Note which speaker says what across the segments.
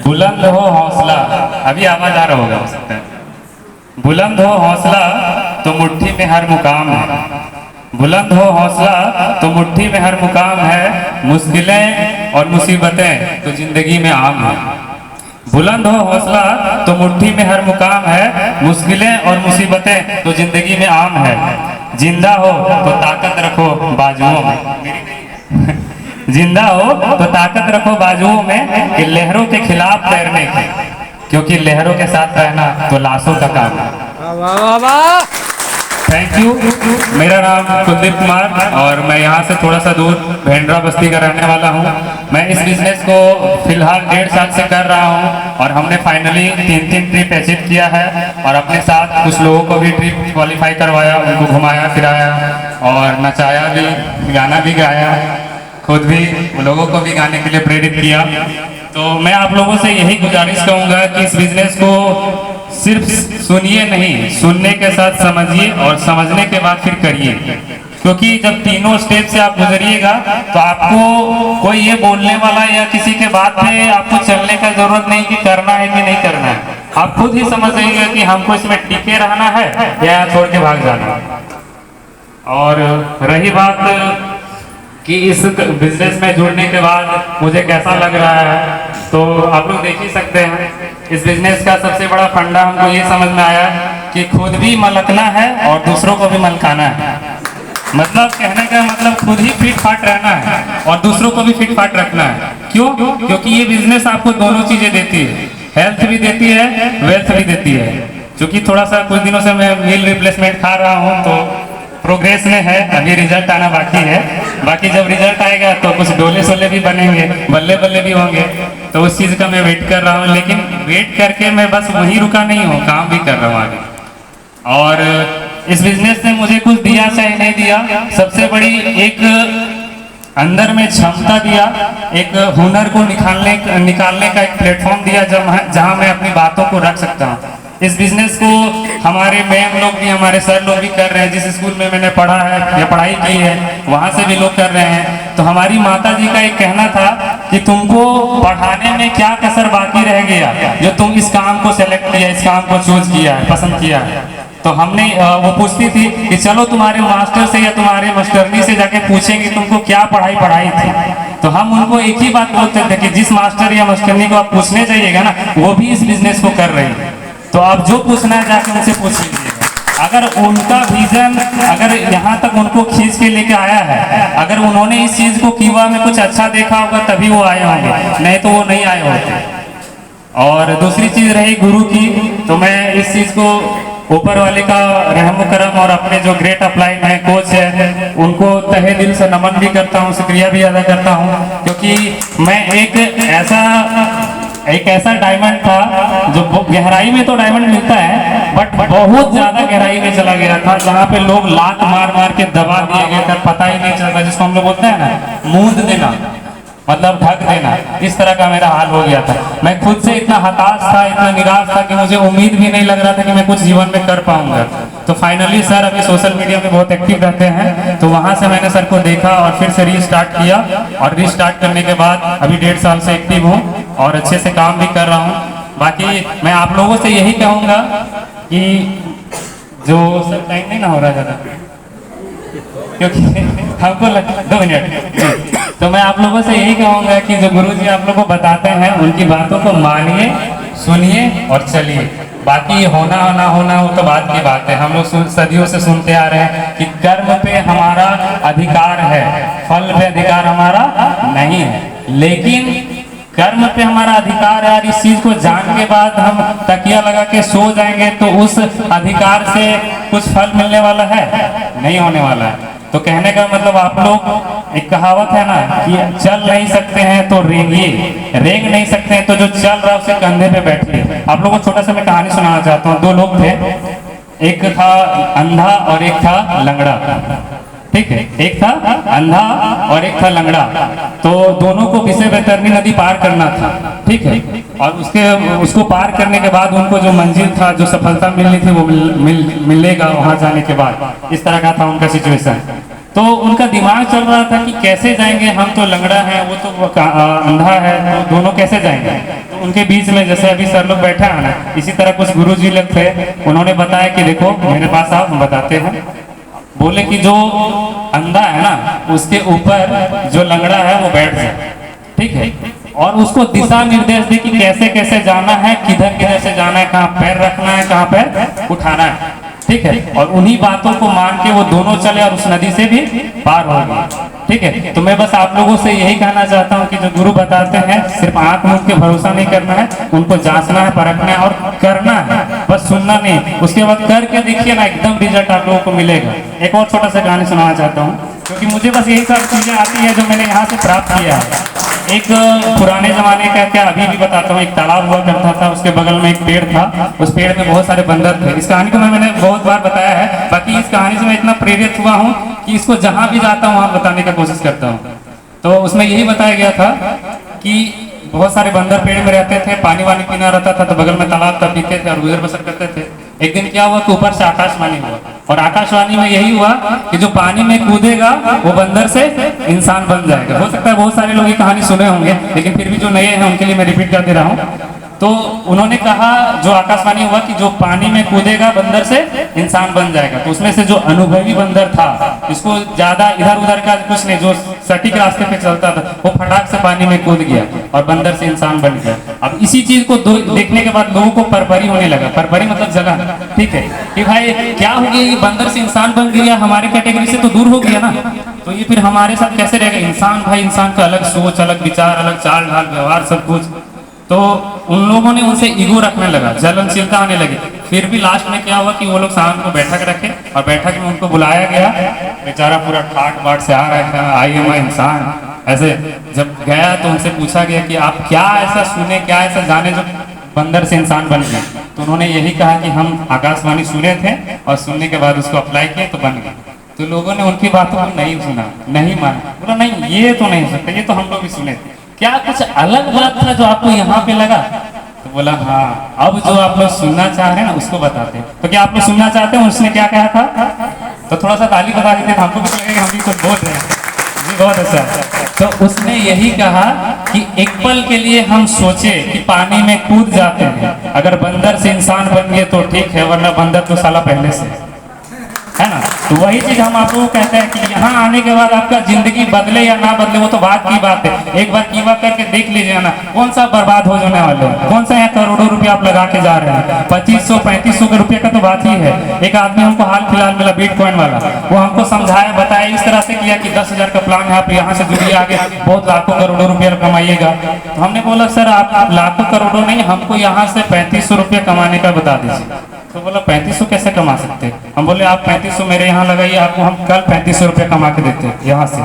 Speaker 1: बुलंद हो हौसला, अभी आवाज आ रहा होगा हो सकता है। बुलंद हो हौसला तो मुट्ठी में हर मुकाम है, बुलंद हो हौसला तो मुट्ठी में हर मुकाम है, मुश्किलें और मुसीबतें तो जिंदगी में आम है। बुलंद हो हौसला तो मुट्ठी में हर मुकाम है, मुश्किलें और मुसीबतें तो जिंदगी में आम है। जिंदा हो तो ताकत रखो बाजुओं में जिंदा हो तो ताकत रखो बाजुओं में कि लहरों के खिलाफ तैरने की, क्योंकि लहरों के साथ रहना तो लाशों का काम है। Thank you. मेरा नाम कुलदीप कुमार और मैं यहाँ से थोड़ा सा दूर भेंड्रा बस्ती का रहने वाला हूँ। मैं इस बिजनेस को फिलहाल 1.5 साल से कर रहा हूँ और हमने फाइनली 3 ट्रिप अचीव किया है और अपने साथ कुछ लोगों को भी ट्रिप क्वालिफाई करवाया, उनको घुमाया फिराया और नचाया भी, गाना भी गाया, खुद भी लोगों को भी गाने के लिए प्रेरित किया। तो मैं आप लोगों से यही गुजारिश करूँगा कि इस बिजनेस को सिर्फ सुनिए नहीं, सुनने के साथ समझिए और समझने के बाद फिर करिए, क्योंकि जब तीनों स्टेप से आप गुजरिएगा तो आपको कोई ये बोलने वाला या किसी के बात पे आपको चलने का जरूरत नहीं कि करना है कि नहीं करना है। आप खुद ही समझ जाइएगा कि हमको इसमें टिके रहना है या छोड़ के भाग जाना है। और रही बात कि इस बिजनेस में जुड़ने के बाद मुझे कैसा लग रहा है, तो आप लोग देख ही सकते हैं। इस बिजनेस का सबसे बड़ा फंडा हमको ये समझ में आया कि खुद भी मलकना है और दूसरों को भी मलकाना है। मतलब कहने का मतलब खुद ही फिट फाट रहना है और दूसरों को भी फिट फाट रखना है। क्यों? क्योंकि ये बिजनेस आपको दोनों चीजें देती है, हेल्थ भी देती है, वेल्थ भी देती है। क्योंकि थोड़ा सा कुछ दिनों से मैं मील रिप्लेसमेंट खा रहा हूँ तो प्रोग्रेस में है, अभी रिजल्ट आना बाकी है। बाकी जब रिजल्ट आएगा तो कुछ डोले सोले भी बनेंगे, बल्ले बल्ले भी होंगे, तो उस चीज़ का मैं वेट कर रहा हूँ। लेकिन वेट करके मैं बस वहीं रुका नहीं हूँ, काम भी कर रहा हूँ आगे। और इस बिजनेस ने मुझे कुछ दिया चाहे नहीं दिया, सबसे बड़ी एक अंदर में क्षमता दिया, एक हुनर को निकालने का एक प्लेटफॉर्म दिया जहाँ मैं अपनी बातों को रख सकता हूँ। इस बिजनेस को हमारे मैम लोग भी, हमारे सर लोग भी कर रहे हैं। जिस स्कूल में मैंने पढ़ा है या पढ़ाई की है वहाँ से भी लोग कर रहे हैं। तो हमारी माता जी का एक कहना था कि तुमको पढ़ाने में क्या कसर बाकी रह गया जो तुम इस काम को सेलेक्ट किया, इस काम को चूज किया, पसंद किया। तो हमने वो पूछती थी कि चलो तुम्हारे मास्टर से या तुम्हारे मास्टरनी से जाके पूछेंगे तुमको क्या पढ़ाई थी। तो हम उनको एक ही बात बोलते थे कि जिस मास्टर या मास्टरनी को आप पूछने जाइएगा ना, वो भी इस बिजनेस को कर रही है। तो आप जो पूछना है जाके उनसे पूछ लीजिएगा। अगर उनका विजन अगर यहाँ तक उनको खींच के लेके आया है, अगर उन्होंने इस चीज को कीवा में कुछ अच्छा देखा होगा तभी वो आए होंगे, नहीं तो वो नहीं आए होते। और दूसरी चीज रही गुरु की, तो मैं इस चीज को ऊपर वाले का रहम करम और अपने जो ग्रेट अपलाइन है, कोच है, उनको तहे दिल से नमन भी करता हूँ, शुक्रिया भी अदा करता हूँ। क्योंकि मैं एक ऐसा डायमंड था जो गहराई में तो डायमंड मिलता है बट बहुत ज्यादा गहराई में चला गया था, जहाँ पे लोग लात मार मार के दबा दिए गए थे, पता ही नहीं चलता, जिसको हम लोग बोलते हैं ना मूंद देना, मतलब ढक देना। इस तरह का मेरा हाल हो गया था। मैं खुद से इतना हताश था, इतना निराश था कि मुझे उम्मीद भी नहीं लग रहा था कि मैं कुछ जीवन में कर पाऊंगा। तो फाइनली सर अभी सोशल मीडिया में बहुत एक्टिव रहते हैं, तो वहां से मैंने सर को देखा और फिर से रीस्टार्ट किया। और रीस्टार्ट करने के बाद अभी 1.5 साल से एक्टिव हूँ और अच्छे से काम भी कर रहा हूँ। बाकी मैं आप लोगों से यही कहूँगा कि जो सब टाइम नहीं ना हो रहा ज़्यादा, क्योंकि हमको 2 मिनट, तो मैं आप लोगों से यही कहूँगा कि जो गुरुजी आप लोगों को बताते हैं उनकी बातों को मानिए, सुनिए और चलिए। बाकी होना ना होना वो तो बात की बात है। हम लोग सदियों से सुनते आ रहे हैं कि कर्म पे हमारा अधिकार है, फल पे अधिकार हमारा नहीं है। लेकिन कर्म पे हमारा अधिकार है और इस चीज को जान के बाद हम तकिया लगा के सो जाएंगे तो उस अधिकार से कुछ फल मिलने वाला है? नहीं होने वाला है। तो कहने का मतलब आप लोग, एक कहावत है ना कि चल नहीं सकते हैं तो रेंगिए, रेंग नहीं सकते हैं तो जो चल रहा है उसके कंधे पे बैठिए। आप लोगों को छोटा सा मैं कहानी सुनाना चाहता हूँ। 2 लोग थे, एक था अंधा और एक था लंगड़ा, ठीक है, एक था अंधा और एक था लंगड़ा। तो दोनों को विषय वैतरणी नदी पार करना था, ठीक है। और उसको पार करने के बाद उनको जो मंजिल था, जो सफलता मिलनी थी वो मिलेगा वहां जाने के बाद। इस तरह का था उनका सिचुएशन। तो उनका दिमाग चल रहा था कि कैसे जाएंगे, हम तो लंगड़ा है, वो तो अंधा है, तो दोनों कैसे जाएंगे। तो उनके बीच में जैसे अभी सर लोग बैठे हैं ना, इसी तरह कुछ गुरु जी लोग थे, उन्होंने बताया कि देखो मेरे पास आओ, हम बताते हैं। बोले कि जो अंधा है ना उसके ऊपर जो लंगड़ा है वो बैठ जाए, ठीक है, और उसको दिशा निर्देश दे कि कैसे कैसे जाना है, किधर किधर से जाना है, कहाँ पैर रखना है, कहाँ पैर उठाना है, ठीक है, और उन्हीं बातों को मान के वो दोनों चले और उस नदी से भी पार हो गए, ठीक है। तो मैं बस आप लोगों से यही कहना चाहता हूँ कि जो गुरु बताते हैं सिर्फ आंख मूंद के भरोसा नहीं करना है, उनको जांचना है, परखना है और करना है, बस सुनना नहीं। उसके बाद करके देखिए ना, एकदम रिजल्ट आप लोगों को मिलेगा। एक और छोटा सा कहानी सुनाना चाहता हूँ, क्योंकि मुझे बस यही सब चीजें आती है जो मैंने यहाँ से प्राप्त किया है। एक पुराने जमाने का, क्या अभी भी बताता हूँ, एक तालाब हुआ करता था, उसके बगल में एक पेड़ था, उस पेड़ में बहुत सारे बंदर थे। इस कहानी को मैंने बहुत बार बताया है, बाकी इस कहानी से मैं इतना प्रेरित हुआ हूँ कि इसको जहाँ भी जाता हूँ वहाँ बताने का कोशिश करता हूँ। तो उसमें यही बताया गया था कि बहुत सारे बंदर पेड़ में रहते थे, पानी वानी पीना रहता था, तो बगल में तालाब था, पीते थे और गुजर बसर करते थे। एक दिन क्या हुआ कि ऊपर से आकाशवाणी हुआ, और आकाशवाणी में यही हुआ कि जो पानी में कूदेगा वो बंदर से इंसान बन जाएगा। हो सकता है बहुत सारे लोग ये कहानी सुने होंगे, लेकिन फिर भी जो नए हैं उनके लिए मैं रिपीट कर दे रहा हूँ। तो उन्होंने कहा, जो आकाशवाणी हुआ कि जो पानी में कूदेगा बंदर से इंसान बन जाएगा। तो उसमें से जो अनुभवी बंदर था, इसको ज्यादा इधर उधर का कुछ नहीं, जो सटीक रास्ते पे चलता था, वो फटाक से पानी में कूद गया और बंदर से इंसान बन गया। अब इसी चीज को देखने के बाद लोगों को परपरी होने लगा। परपरी मतलब जगह, ठीक है, कि भाई क्या हो गया, ये बंदर से इंसान बन गया, हमारे कैटेगरी से तो दूर हो गया ना, तो ये फिर हमारे साथ कैसे रहेगा। इंसान भाई, इंसान का अलग सोच, अलग विचार, अलग चाल ढाल, व्यवहार, सब कुछ। तो उन लोगों ने उनसे ईगो रखने लगा, जलनशीलता आने लगी। फिर भी लास्ट में क्या हुआ कि वो लोग शाम को बैठक रखे और बैठक में उनको बुलाया गया। बेचारा पूरा ठाट बाट से आ रहा था, आई एम इंसान ऐसे। जब गया तो उनसे पूछा गया कि आप क्या ऐसा सुने, क्या ऐसा जाने जो बंदर से इंसान बन गए। तो उन्होंने यही कहा कि हम आकाशवाणी सुने थे और सुनने के बाद उसको अप्लाई किए तो बन गए। तो लोगों ने उनकी बातों को नहीं सुना, नहीं माना, बोला नहीं ये तो नहीं सकता, ये तो हम लोग भी सुने थे, क्या कुछ अलग बात था जो आपको यहाँ पे लगा। तो बोला हाँ, अब जो आप लोग सुनना चाह रहे हैं ना उसको बताते हैं। तो क्या आप लोग सुनना चाहते हैं उसने क्या कहा था? तो थोड़ा सा ताली बता देते हैं, हमको भी लगेगा हम भी कुछ बोल रहे हैं जी, बहुत अच्छा। तो उसने यही कहा कि एक पल के लिए हम सोचे कि पानी में कूद जाते हैं, अगर बंदर से इंसान बन गए तो ठीक है, वरना बंदर तो साला पहले से है ना। तो वही चीज हम आप लोगों को कहते हैं कि यहाँ आने के बाद आपका जिंदगी बदले या ना बदले वो तो बात की बात है। एक बार कीवा करके देख लीजिए ना, कौन सा बर्बाद हो जाने वाले हैं, कौन सा यहाँ करोड़ों रुपया आप लगा के जा रहे हैं। 2500-3500 के रुपये का तो बात ही है। एक आदमी हमको हाल फिलहाल मिला बिटकॉइन वाला, वो हमको समझाया बताया, इस तरह से किया कि 10,000 का प्लान है, आप यहाँ से जुड़िए, आगे बहुत लाखों करोड़ों रुपया कमाइएगा। तो हमने बोला सर आप लाखों करोड़ों नहीं, हमको यहाँ से 3500 रुपया कमाने का बता दीजिए। तो बोला 3500 कैसे कमा सकते हैं। हम बोले आप 3500 मेरे यहाँ लगाइए, आपको हम कल 3500 रुपये कमा के देते हैं यहाँ से,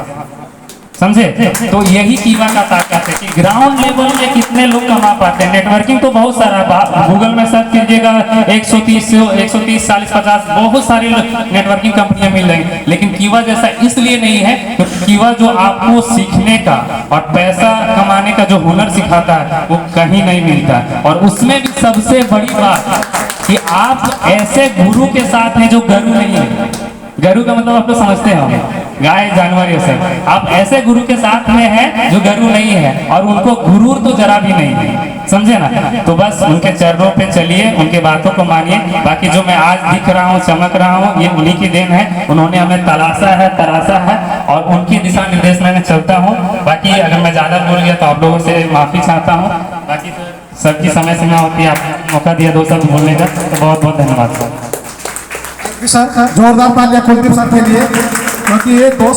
Speaker 1: समझे। तो यही कीवा का ताकत है कि ग्राउंड लेवल में कितने लोग कमा पाते हैं। नेटवर्किंग तो बहुत सारा, गूगल में सर्च कीजिएगा 130, 40, 50 बहुत सारी नेटवर्किंग कंपनियां मिल रही, लेकिन कीवा जैसा इसलिए नहीं है क्योंकि कीवा जो आपको सीखने का और पैसा कमाने का जो हुनर सिखाता है वो कहीं नहीं मिलता। और उसमें भी सबसे बड़ी बात कि आप ऐसे गुरु के साथ हैं जो गरु नहीं है। गरु का मतलब आप लोग समझते हैं, गाय जानवर ये सब। आप ऐसे गुरु के साथ में हैं जो गरु नहीं है और उनको गुरूर तो जरा भी नहीं है, समझे ना। तो बस उनके चरणों पे चलिए, उनके बातों को मानिए। बाकी जो मैं आज दिख रहा हूँ, चमक रहा हूँ, ये उन्हीं की देन है। उन्होंने हमें तराशा है और उनकी दिशा निर्देश में मैं चलता हूँ। बाकी अगर मैं ज्यादा बोल गया तो आप लोगों से माफी चाहता हूँ। बाकी तो सबकी समय सीमा होती है, आप मौका दिया 2 शब्द बोलने का, तो बहुत बहुत धन्यवाद सर।
Speaker 2: सर जोरदार तालियां कुलदीप सर के लिए, क्योंकि ये 2